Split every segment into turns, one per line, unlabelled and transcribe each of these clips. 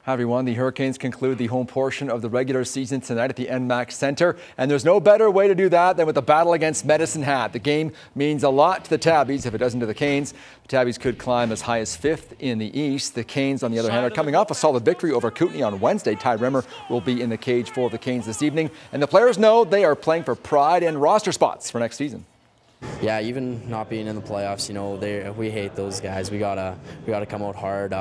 Hi everyone, the Hurricanes conclude the home portion of the regular season tonight at the NMAX Center, and there's no better way to do that than with a battle against Medicine Hat. The game means a lot to the Tabbies if it doesn't to the Canes. The Tabbies could climb as high as 5th in the East. The Canes, on the other hand, are coming off a solid victory over Kootenay on Wednesday. Ty Rimmer will be in the cage for the Canes this evening, and the players know they are playing for pride and roster spots for next season.
Yeah, even not being in the playoffs, you know, we hate those guys. We gotta come out hard.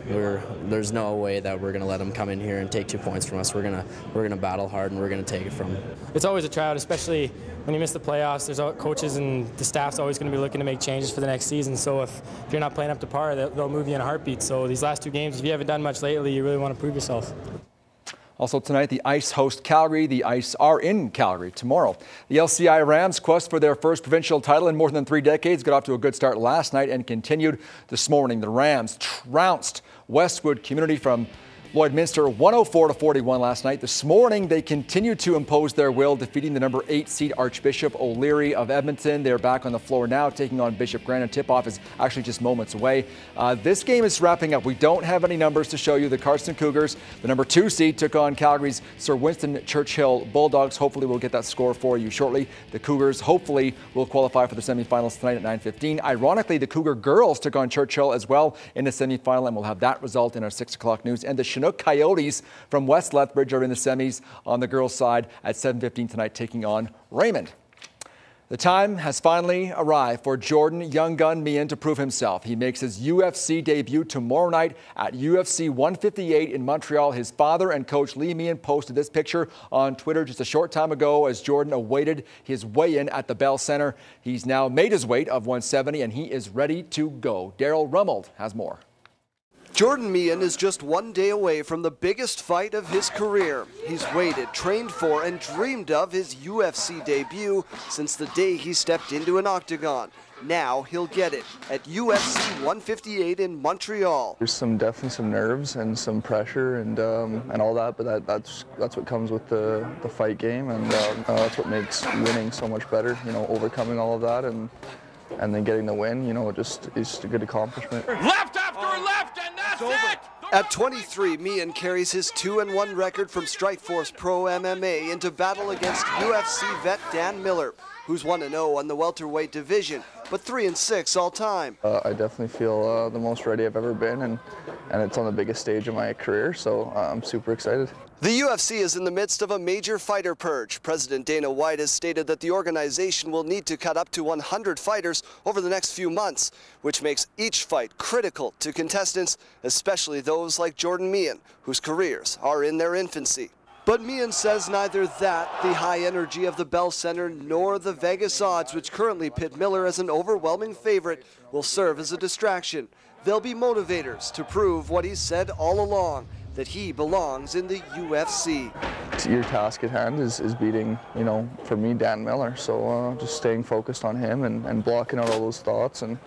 There's no way that we're gonna let them come in here and take 2 points from us. We're gonna battle hard and we're gonna take it from them.
It's always a tryout, especially when you miss the playoffs. There's coaches and the staff's always going to be looking to make changes for the next season. So if you're not playing up to par, they'll move you in a heartbeat. So these last 2 games, if you haven't done much lately, you really want to prove yourself.
Also tonight, the Ice host Calgary. The Ice are in Calgary tomorrow. The LCI Rams' quest for their first provincial title in more than 3 decades got off to a good start last night and continued this morning. The Rams trounced Westwood Community from Lloydminster 104-41 last night. This morning, they continued to impose their will, defeating the number 8 seed Archbishop O'Leary of Edmonton. They're back on the floor now, taking on Bishop Grant. Tip-off is actually just moments away. This game is wrapping up. We don't have any numbers to show you. The Carson Cougars, the number 2 seed, took on Calgary's Sir Winston Churchill Bulldogs. Hopefully, we'll get that score for you shortly. The Cougars hopefully will qualify for the semifinals tonight at 9:15. Ironically, the Cougar girls took on Churchill as well in the semifinal, and we'll have that result in our 6 o'clock news. And the Chinook Coyotes from West Lethbridge are in the semis on the girls' side at 7:15 tonight, taking on Raymond. The time has finally arrived for Jordan Young Gun Meehan to prove himself. He makes his UFC debut tomorrow night at UFC 158 in Montreal. His father and coach Lee Meehan posted this picture on Twitter just a short time ago as Jordan awaited his weigh-in at the Bell Center. He's now made his weight of 170 and he is ready to go. Daryl Rummold has more.
Jordan Meehan is just 1 day away from the biggest fight of his career. He's waited, trained for, and dreamed of his UFC debut since the day he stepped into an octagon. Now he'll get it at UFC 158 in Montreal.
There's definitely some nerves and some pressure and all that, but that's what comes with the fight game, and that's what makes winning so much better. You know, overcoming all of that and then getting the win. You know, it's a good accomplishment.
Left after left, and that's it!
At 23, Meehan carries his 2-1 record from Strikeforce Pro MMA into battle against UFC vet Dan Miller, who's 1-0 on the welterweight division, but 3-6 all time.
I definitely feel the most ready I've ever been, and it's on the biggest stage of my career, so I'm super excited.
The UFC is in the midst of a major fighter purge. President Dana White has stated that the organization will need to cut up to 100 fighters over the next few months, which makes each fight critical to contestants, especially those like Jordan Meehan, whose careers are in their infancy. But Meehan says neither that, the high energy of the Bell Center, nor the Vegas odds, which currently pit Miller as an overwhelming favorite, will serve as a distraction. They'll be motivators to prove what he's said all along, that he belongs in the UFC.
Your task at hand is beating, you know, for me, Dan Miller. So just staying focused on him and blocking out all those thoughts and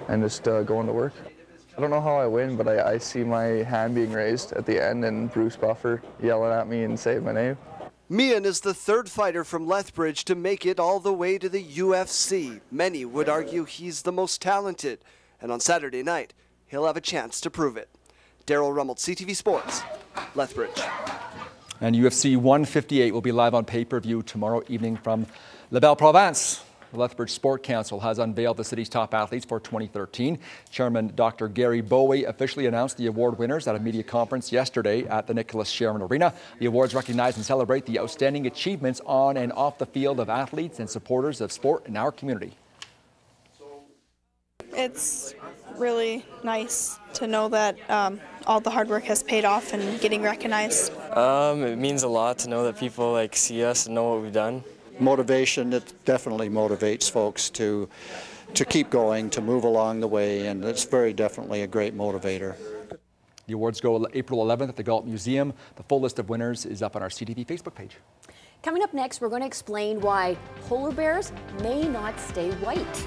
just going to work. I don't know how I win, but I see my hand being raised at the end and Bruce Buffer yelling at me and saying my name.
Meehan is the 3rd fighter from Lethbridge to make it all the way to the UFC. Many would argue he's the most talented, and on Saturday night, he'll have a chance to prove it. Daryl Rummold, CTV Sports, Lethbridge.
And UFC 158 will be live on pay-per-view tomorrow evening from La Belle Province. The Lethbridge Sport Council has unveiled the city's top athletes for 2013. Chairman Dr. Gary Bowie officially announced the award winners at a media conference yesterday at the Nicholas Sharon Arena. The awards recognize and celebrate the outstanding achievements on and off the field of athletes and supporters of sport in our community.
It's really nice to know that all the hard work has paid off and getting recognized.
It means a lot to know that people see us and know what we've done.
Motivation, it definitely motivates folks to keep going, to move along the way, and it's very definitely a great motivator.
The awards go April 11th at the Galt Museum. The full list of winners is up on our CTV Facebook page.
Coming up next, we're going to explain why polar bears may not stay white.